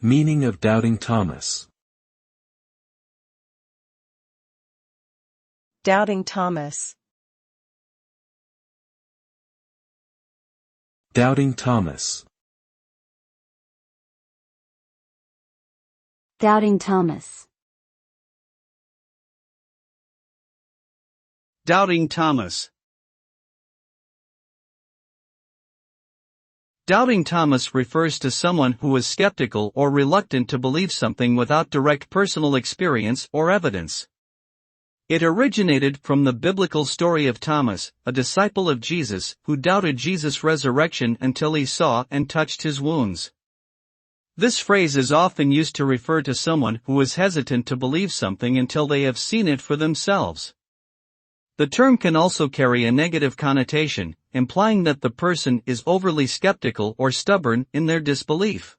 Meaning of Doubting Thomas. Doubting Thomas. Doubting Thomas. Doubting Thomas. Doubting Thomas. Doubting Thomas refers to someone who is skeptical or reluctant to believe something without direct personal experience or evidence. It originated from the biblical story of Thomas, a disciple of Jesus, who doubted Jesus' resurrection until he saw and touched his wounds. This phrase is often used to refer to someone who is hesitant to believe something until they have seen it for themselves. The term can also carry a negative connotation, implying that the person is overly skeptical or stubborn in their disbelief.